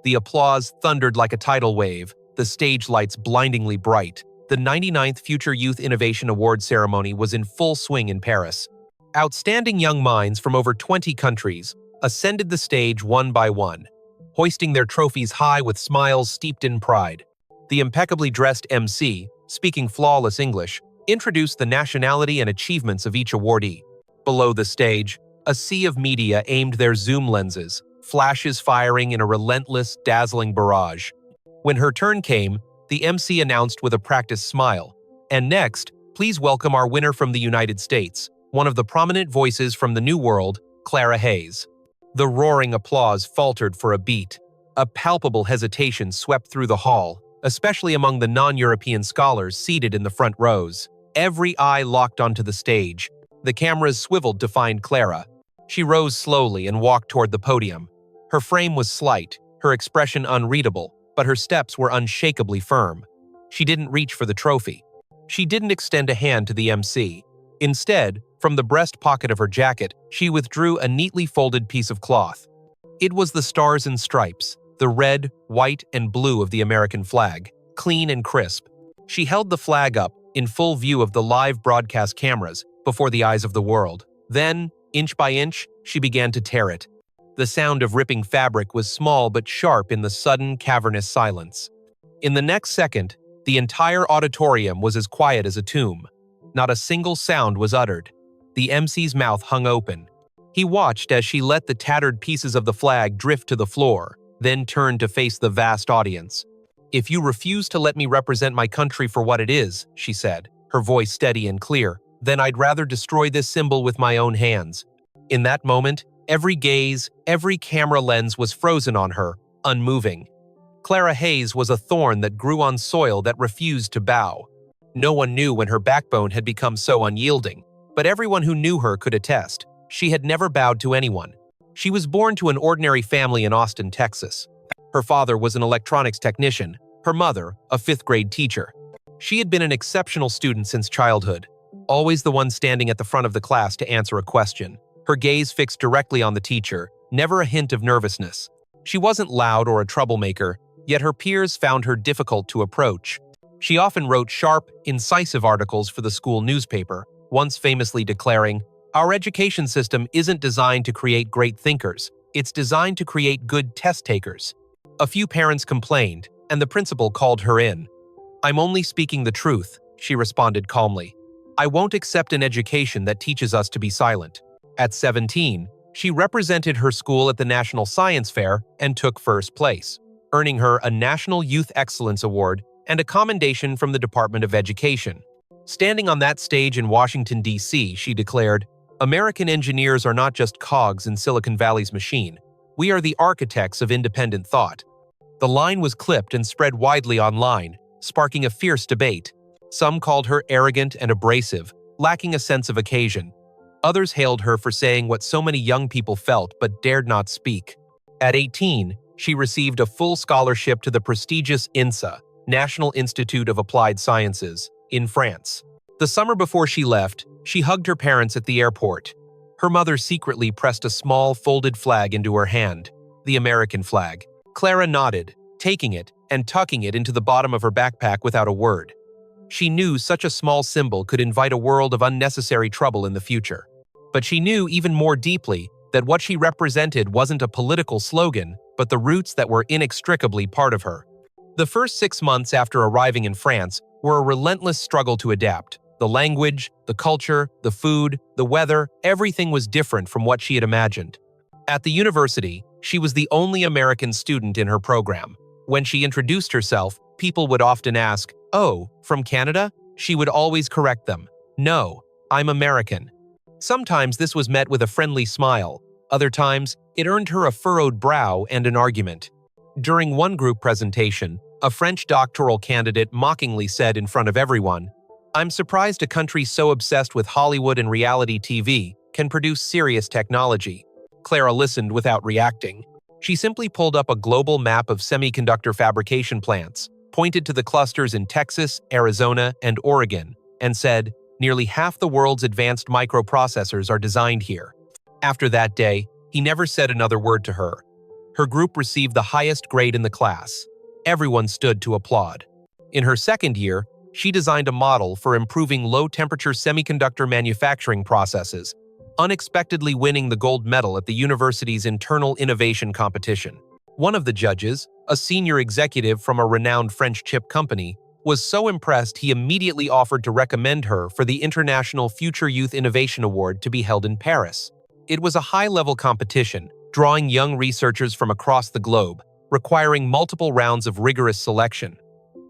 The applause thundered like a tidal wave, the stage lights blindingly bright. The 99th Future Youth Innovation Award ceremony was in full swing in Paris. Outstanding young minds from over 20 countries ascended the stage one by one, hoisting their trophies high with smiles steeped in pride. The impeccably dressed MC, speaking flawless English, introduced the nationality and achievements of each awardee. Below the stage, a sea of media aimed their zoom lenses, flashes firing in a relentless, dazzling barrage. When her turn came, the MC announced with a practiced smile, "And next, please welcome our winner from the United States, one of the prominent voices from the New World, Clara Hayes." The roaring applause faltered for a beat. A palpable hesitation swept through the hall, especially among the non-European scholars seated in the front rows. Every eye locked onto the stage. The cameras swiveled to find Clara. She rose slowly and walked toward the podium. Her frame was slight, her expression unreadable, but her steps were unshakably firm. She didn't reach for the trophy. She didn't extend a hand to the MC. Instead, from the breast pocket of her jacket, she withdrew a neatly folded piece of cloth. It was the Stars and Stripes, the red, white, and blue of the American flag, clean and crisp. She held the flag up, in full view of the live broadcast cameras, before the eyes of the world. Then, inch by inch, she began to tear it. The sound of ripping fabric was small but sharp in the sudden, cavernous silence. In the next second, the entire auditorium was as quiet as a tomb. Not a single sound was uttered. The MC's mouth hung open. He watched as she let the tattered pieces of the flag drift to the floor, then turned to face the vast audience. "If you refuse to let me represent my country for what it is," she said, her voice steady and clear, "then I'd rather destroy this symbol with my own hands." In that moment, every gaze, every camera lens was frozen on her, unmoving. Clara Hayes was a thorn that grew on soil that refused to bow. No one knew when her backbone had become so unyielding, but everyone who knew her could attest. She had never bowed to anyone. She was born to an ordinary family in Austin, Texas. Her father was an electronics technician, her mother, a fifth-grade teacher. She had been an exceptional student since childhood, always the one standing at the front of the class to answer a question. Her gaze fixed directly on the teacher, never a hint of nervousness. She wasn't loud or a troublemaker, yet her peers found her difficult to approach. She often wrote sharp, incisive articles for the school newspaper, once famously declaring, "Our education system isn't designed to create great thinkers, it's designed to create good test takers." A few parents complained, and the principal called her in. "I'm only speaking the truth," she responded calmly. "I won't accept an education that teaches us to be silent." At 17, she represented her school at the National Science Fair and took first place, earning her a National Youth Excellence Award and a commendation from the Department of Education. Standing on that stage in Washington, D.C., she declared, "American engineers are not just cogs in Silicon Valley's machine. We are the architects of independent thought." The line was clipped and spread widely online, sparking a fierce debate. Some called her arrogant and abrasive, lacking a sense of occasion. Others hailed her for saying what so many young people felt but dared not speak. At 18, she received a full scholarship to the prestigious INSA, National Institute of Applied Sciences, in France. The summer before she left, she hugged her parents at the airport. Her mother secretly pressed a small folded flag into her hand, the American flag. Clara nodded, taking it and tucking it into the bottom of her backpack without a word. She knew such a small symbol could invite a world of unnecessary trouble in the future. But she knew even more deeply that what she represented wasn't a political slogan, but the roots that were inextricably part of her. The first 6 months after arriving in France were a relentless struggle to adapt. The language, the culture, the food, the weather, everything was different from what she had imagined. At the university, she was the only American student in her program. When she introduced herself, people would often ask, "Oh, from Canada?" She would always correct them, "No, I'm American." Sometimes this was met with a friendly smile. Other times, it earned her a furrowed brow and an argument. During one group presentation, a French doctoral candidate mockingly said in front of everyone, "I'm surprised a country so obsessed with Hollywood and reality TV can produce serious technology." Clara listened without reacting. She simply pulled up a global map of semiconductor fabrication plants, pointed to the clusters in Texas, Arizona, and Oregon, and said, "Nearly half the world's advanced microprocessors are designed here." After that day, he never said another word to her. Her group received the highest grade in the class. Everyone stood to applaud. In her second year, she designed a model for improving low-temperature semiconductor manufacturing processes, unexpectedly winning the gold medal at the university's internal innovation competition. One of the judges, a senior executive from a renowned French chip company, was so impressed he immediately offered to recommend her for the International Future Youth Innovation Award to be held in Paris. It was a high-level competition, drawing young researchers from across the globe, requiring multiple rounds of rigorous selection.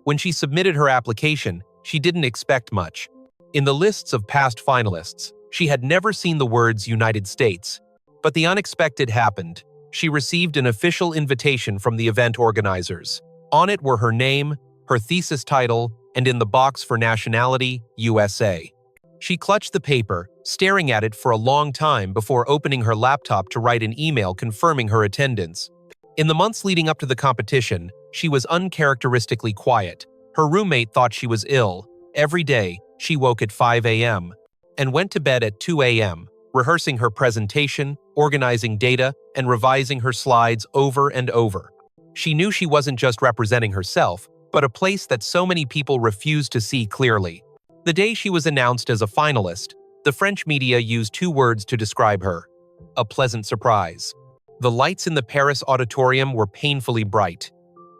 When she submitted her application, she didn't expect much. In the lists of past finalists, she had never seen the words United States. But the unexpected happened. She received an official invitation from the event organizers. On it were her name, her thesis title, and in the box for nationality, USA. She clutched the paper, staring at it for a long time before opening her laptop to write an email confirming her attendance. In the months leading up to the competition, she was uncharacteristically quiet. Her roommate thought she was ill. Every day, she woke at 5 a.m. and went to bed at 2 a.m., rehearsing her presentation, organizing data, and revising her slides over and over. She knew she wasn't just representing herself, but a place that so many people refused to see clearly. The day she was announced as a finalist, the French media used two words to describe her: a pleasant surprise. The lights in the Paris auditorium were painfully bright.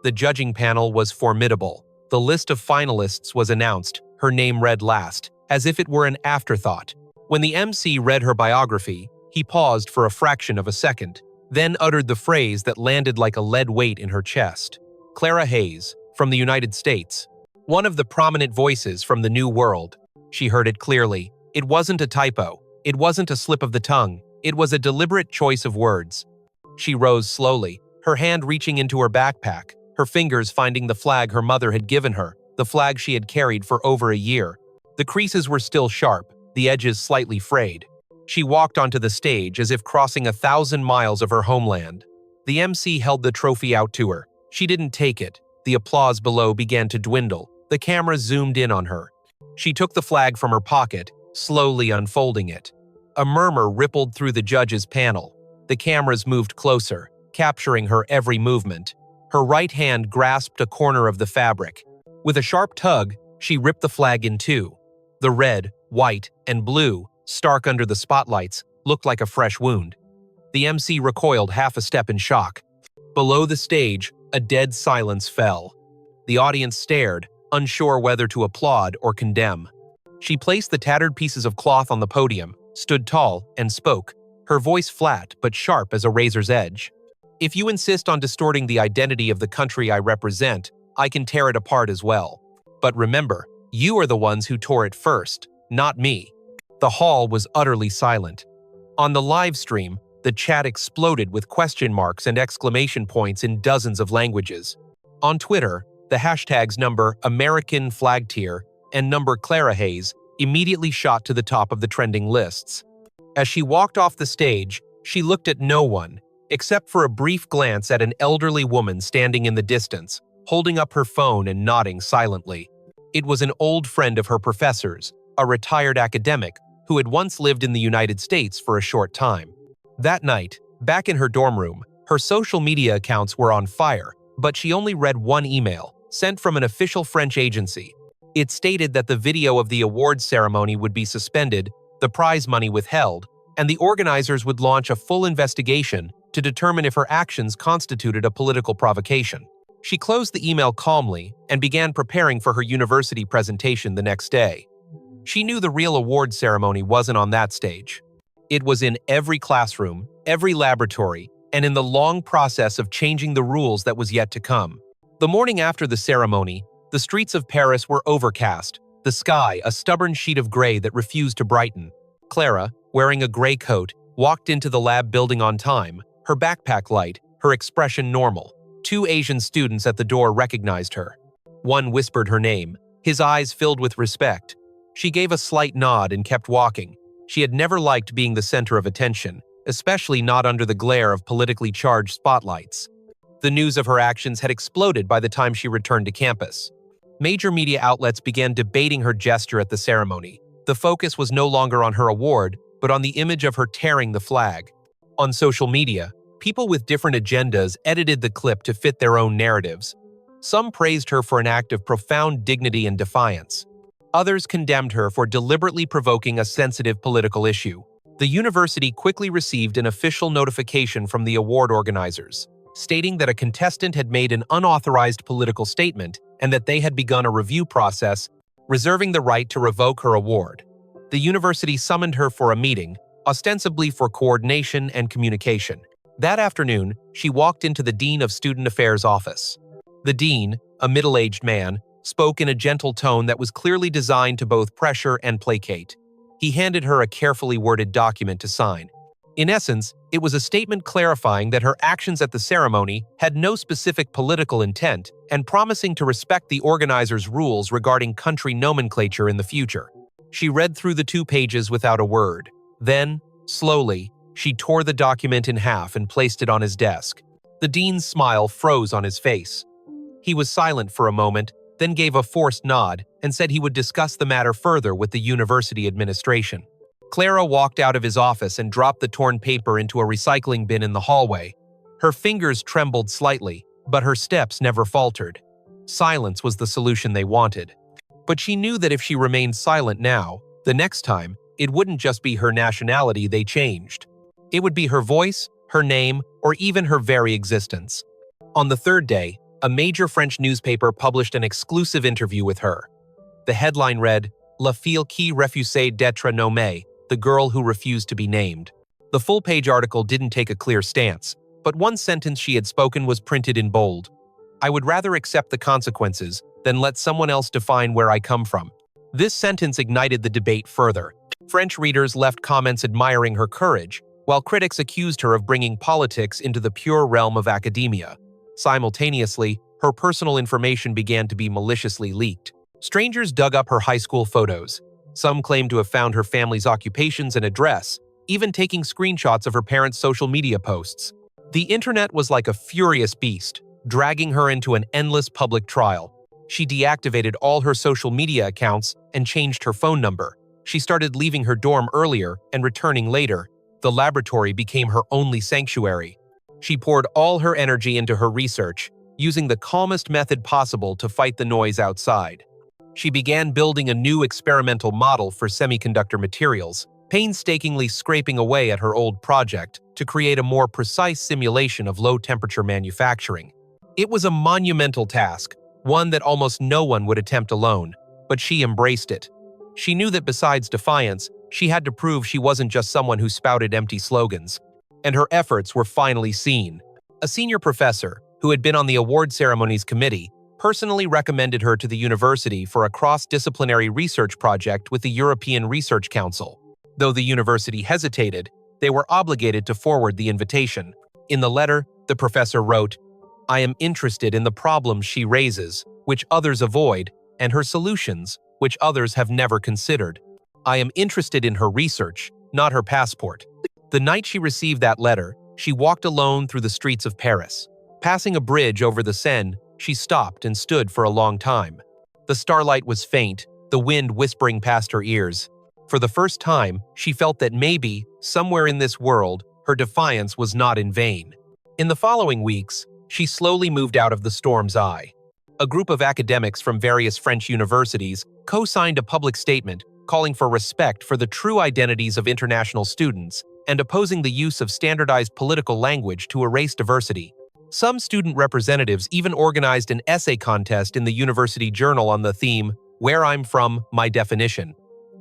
The judging panel was formidable. The list of finalists was announced, her name read last, as if it were an afterthought. When the MC read her biography, he paused for a fraction of a second, then uttered the phrase that landed like a lead weight in her chest. Clara Hayes, from the United States. One of the prominent voices from the New World. She heard it clearly. It wasn't a typo. It wasn't a slip of the tongue. It was a deliberate choice of words. She rose slowly, her hand reaching into her backpack, her fingers finding the flag her mother had given her, the flag she had carried for over a year. The creases were still sharp, the edges slightly frayed. She walked onto the stage as if crossing 1,000 miles of her homeland. The MC held the trophy out to her. She didn't take it. The applause below began to dwindle. The camera zoomed in on her. She took the flag from her pocket, slowly unfolding it. A murmur rippled through the judges' panel. The cameras moved closer, capturing her every movement. Her right hand grasped a corner of the fabric. With a sharp tug, she ripped the flag in two. The red, white, and blue, stark under the spotlights, looked like a fresh wound. The MC recoiled half a step in shock. Below the stage, a dead silence fell. The audience stared, unsure whether to applaud or condemn. She placed the tattered pieces of cloth on the podium, stood tall, and spoke, her voice flat but sharp as a razor's edge. If you insist on distorting the identity of the country I represent, I can tear it apart as well. But remember, you are the ones who tore it first, not me. The hall was utterly silent. On the live stream, the chat exploded with question marks and exclamation points in dozens of languages. On Twitter, the hashtags number American Flag Tier and number Clara Hayes immediately shot to the top of the trending lists. As she walked off the stage, she looked at no one, except for a brief glance at an elderly woman standing in the distance, holding up her phone and nodding silently. It was an old friend of her professor's, a retired academic who had once lived in the United States for a short time. That night, back in her dorm room, her social media accounts were on fire, but she only read one email, sent from an official French agency. It stated that the video of the awards ceremony would be suspended, the prize money withheld, and the organizers would launch a full investigation to determine if her actions constituted a political provocation. She closed the email calmly and began preparing for her university presentation the next day. She knew the real award ceremony wasn't on that stage. It was in every classroom, every laboratory, and in the long process of changing the rules that was yet to come. The morning after the ceremony, the streets of Paris were overcast, the sky a stubborn sheet of gray that refused to brighten. Clara, wearing a gray coat, walked into the lab building on time, her backpack light, her expression normal. Two Asian students at the door recognized her. One whispered her name, his eyes filled with respect. She gave a slight nod and kept walking. She had never liked being the center of attention, especially not under the glare of politically charged spotlights. The news of her actions had exploded by the time she returned to campus. Major media outlets began debating her gesture at the ceremony. The focus was no longer on her award, but on the image of her tearing the flag. On social media, People with different agendas edited the clip to fit their own narratives. Some praised her for an act of profound dignity and defiance. Others condemned her for deliberately provoking a sensitive political issue. The university quickly received an official notification from the award organizers, stating that a contestant had made an unauthorized political statement and that they had begun a review process, reserving the right to revoke her award. The university summoned her for a meeting, ostensibly for coordination and communication. That afternoon, she walked into the Dean of Student Affairs' office. The dean, a middle-aged man, spoke in a gentle tone that was clearly designed to both pressure and placate. He handed her a carefully worded document to sign. In essence, it was a statement clarifying that her actions at the ceremony had no specific political intent and promising to respect the organizers' rules regarding country nomenclature in the future. She read through the 2 pages without a word. Then, slowly, she tore the document in half and placed it on his desk. The dean's smile froze on his face. He was silent for a moment, then gave a forced nod and said he would discuss the matter further with the university administration. Clara walked out of his office and dropped the torn paper into a recycling bin in the hallway. Her fingers trembled slightly, but her steps never faltered. Silence was the solution they wanted. But she knew that if she remained silent now, the next time, it wouldn't just be her nationality they changed. It would be her voice, her name, or even her very existence. On the 3rd day, a major French newspaper published an exclusive interview with her. The headline read, "La fille qui refusait d'être nommée," the girl who refused to be named. The full-page article didn't take a clear stance, but one sentence she had spoken was printed in bold. "I would rather accept the consequences than let someone else define where I come from." This sentence ignited the debate further. French readers left comments admiring her courage, while critics accused her of bringing politics into the pure realm of academia. Simultaneously, her personal information began to be maliciously leaked. Strangers dug up her high school photos. Some claimed to have found her family's occupations and address, even taking screenshots of her parents' social media posts. The internet was like a furious beast, dragging her into an endless public trial. She deactivated all her social media accounts and changed her phone number. She started leaving her dorm earlier and returning later. The laboratory became her only sanctuary. She poured all her energy into her research, using the calmest method possible to fight the noise outside. She began building a new experimental model for semiconductor materials, painstakingly scraping away at her old project to create a more precise simulation of low-temperature manufacturing. It was a monumental task, one that almost no one would attempt alone, but she embraced it. She knew that besides defiance, she had to prove she wasn't just someone who spouted empty slogans. And her efforts were finally seen. A senior professor, who had been on the award ceremonies committee, personally recommended her to the university for a cross-disciplinary research project with the European Research Council. Though the university hesitated, they were obligated to forward the invitation. In the letter, the professor wrote, "I am interested in the problems she raises, which others avoid, and her solutions, which others have never considered. I am interested in her research, not her passport." The night she received that letter, she walked alone through the streets of Paris. Passing a bridge over the Seine, she stopped and stood for a long time. The starlight was faint, the wind whispering past her ears. For the first time, she felt that maybe, somewhere in this world, her defiance was not in vain. In the following weeks, she slowly moved out of the storm's eye. A group of academics from various French universities co-signed a public statement calling for respect for the true identities of international students and opposing the use of standardized political language to erase diversity. Some student representatives even organized an essay contest in the university journal on the theme, "Where I'm From, My Definition."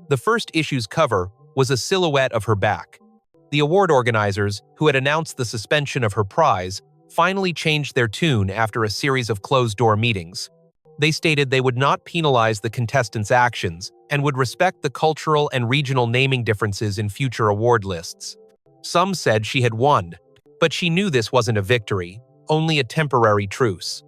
The first issue's cover was a silhouette of her back. The award organizers, who had announced the suspension of her prize, finally changed their tune after a series of closed-door meetings. They stated they would not penalize the contestants' actions and would respect the cultural and regional naming differences in future award lists. Some said she had won, but she knew this wasn't a victory, only a temporary truce.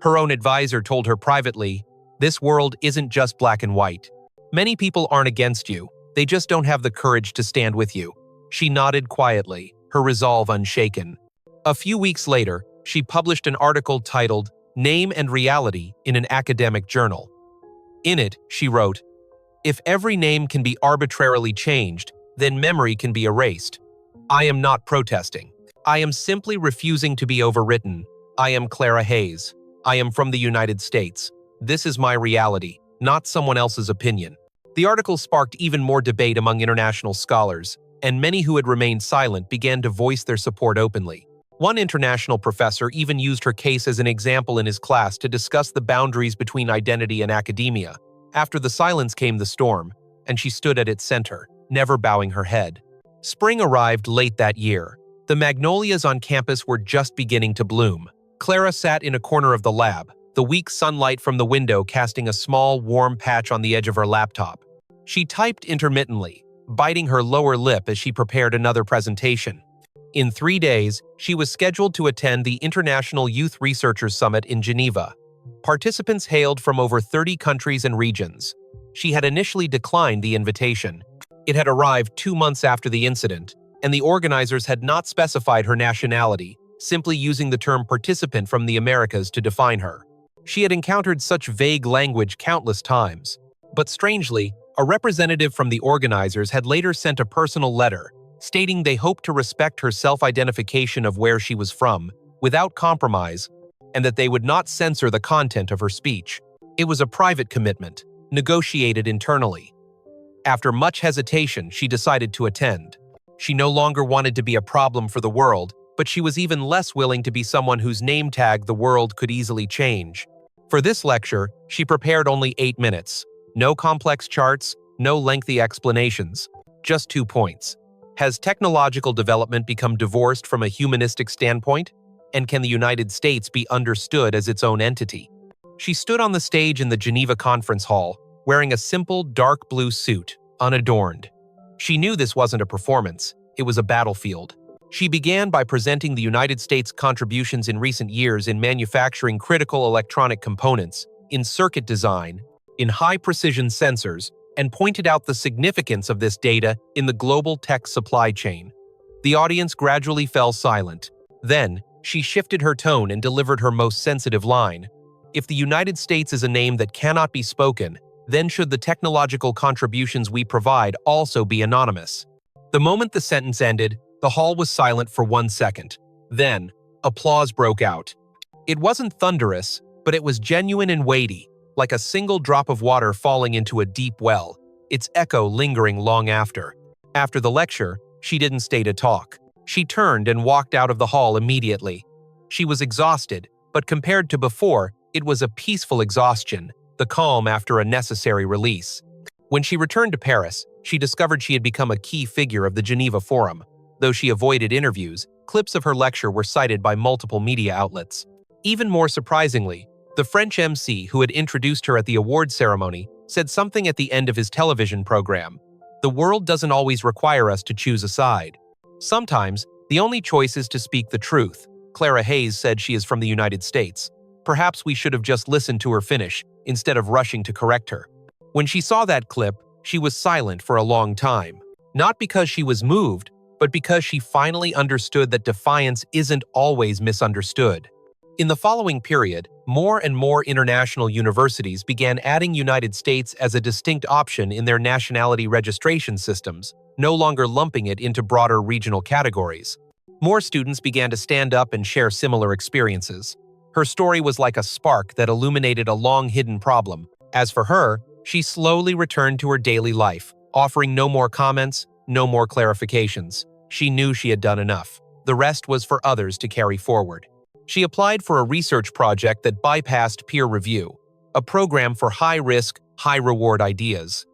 Her own advisor told her privately, "This world isn't just black and white. Many people aren't against you, they just don't have the courage to stand with you." She nodded quietly, her resolve unshaken. A few weeks later, she published an article titled "Name and Reality" in an academic journal. In it, she wrote, "If every name can be arbitrarily changed, then memory can be erased. I am not protesting. I am simply refusing to be overwritten. I am Clara Hayes. I am from the United States. This is my reality, not someone else's opinion. The article sparked even more debate among international scholars, and many who had remained silent began to voice their support openly. One international professor even used her case as an example in his class to discuss the boundaries between identity and academia. After the silence came the storm, and she stood at its center, never bowing her head. Spring arrived late that year. The magnolias on campus were just beginning to bloom. Clara sat in a corner of the lab, the weak sunlight from the window casting a small, warm patch on the edge of her laptop. She typed intermittently, biting her lower lip as she prepared another presentation. In 3 days, she was scheduled to attend the International Youth Researchers Summit in Geneva. Participants hailed from over 30 countries and regions. She had initially declined the invitation. It had arrived 2 months after the incident, and the organizers had not specified her nationality, simply using the term participant from the Americas to define her. She had encountered such vague language countless times. But strangely, a representative from the organizers had later sent a personal letter, stating they hoped to respect her self-identification of where she was from, without compromise, and that they would not censor the content of her speech. It was a private commitment, negotiated internally. After much hesitation, she decided to attend. She no longer wanted to be a problem for the world, but she was even less willing to be someone whose name tag the world could easily change. For this lecture, she prepared only 8 minutes. No complex charts, no lengthy explanations. Just 2 points. Has technological development become divorced from a humanistic standpoint? And can the United States be understood as its own entity? She stood on the stage in the Geneva Conference Hall, wearing a simple dark blue suit, unadorned. She knew this wasn't a performance, it was a battlefield. She began by presenting the United States' contributions in recent years in manufacturing critical electronic components, in circuit design, in high-precision sensors, and pointed out the significance of this data in the global tech supply chain. The audience gradually fell silent. Then, she shifted her tone and delivered her most sensitive line. If the United States is a name that cannot be spoken, then should the technological contributions we provide also be anonymous? The moment the sentence ended, the hall was silent for 1 second. Then, applause broke out. It wasn't thunderous, but it was genuine and weighty, like a single drop of water falling into a deep well, its echo lingering long after. After the lecture, she didn't stay to talk. She turned and walked out of the hall immediately. She was exhausted, but compared to before, it was a peaceful exhaustion, the calm after a necessary release. When she returned to Paris, she discovered she had become a key figure of the Geneva Forum. Though she avoided interviews, clips of her lecture were cited by multiple media outlets. Even more surprisingly, the French MC who had introduced her at the award ceremony said something at the end of his television program. The world doesn't always require us to choose a side. Sometimes, the only choice is to speak the truth. Clara Hayes said she is from the United States. Perhaps we should have just listened to her finish, instead of rushing to correct her. When she saw that clip, she was silent for a long time. Not because she was moved, but because she finally understood that defiance isn't always misunderstood. In the following period, more and more international universities began adding United States as a distinct option in their nationality registration systems, no longer lumping it into broader regional categories. More students began to stand up and share similar experiences. Her story was like a spark that illuminated a long-hidden problem. As for her, she slowly returned to her daily life, offering no more comments, no more clarifications. She knew she had done enough. The rest was for others to carry forward. She applied for a research project that bypassed peer review, a program for high-risk, high-reward ideas.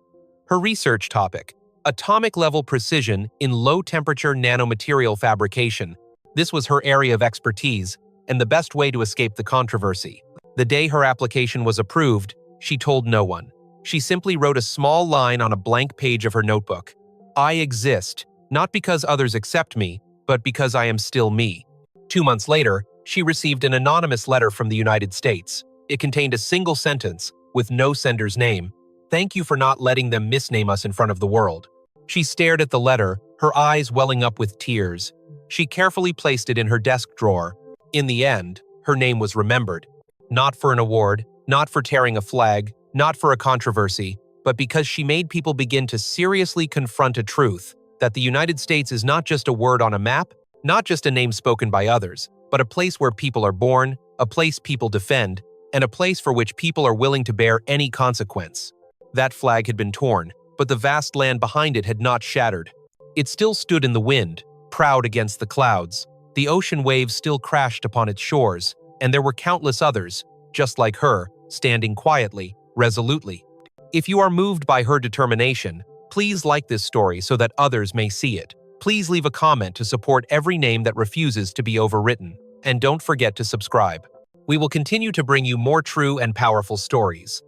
Her research topic: atomic-level precision in low-temperature nanomaterial fabrication. This was her area of expertise, and the best way to escape the controversy. The day her application was approved, she told no one. She simply wrote a small line on a blank page of her notebook. I exist, not because others accept me, but because I am still me. 2 months later, she received an anonymous letter from the United States. It contained a single sentence, with no sender's name. Thank you for not letting them misname us in front of the world. She stared at the letter, her eyes welling up with tears. She carefully placed it in her desk drawer. In the end, her name was remembered. Not for an award, not for tearing a flag, not for a controversy, but because she made people begin to seriously confront a truth, that the United States is not just a word on a map, Not just a name spoken by others, but a place where people are born, a place people defend, and a place for which people are willing to bear any consequence. That flag had been torn, but the vast land behind it had not shattered. It still stood in the wind, proud against the clouds. The ocean waves still crashed upon its shores, and there were countless others, just like her, standing quietly, resolutely. If you are moved by her determination, please like this story so that others may see it. Please leave a comment to support every name that refuses to be overwritten. And don't forget to subscribe. We will continue to bring you more true and powerful stories.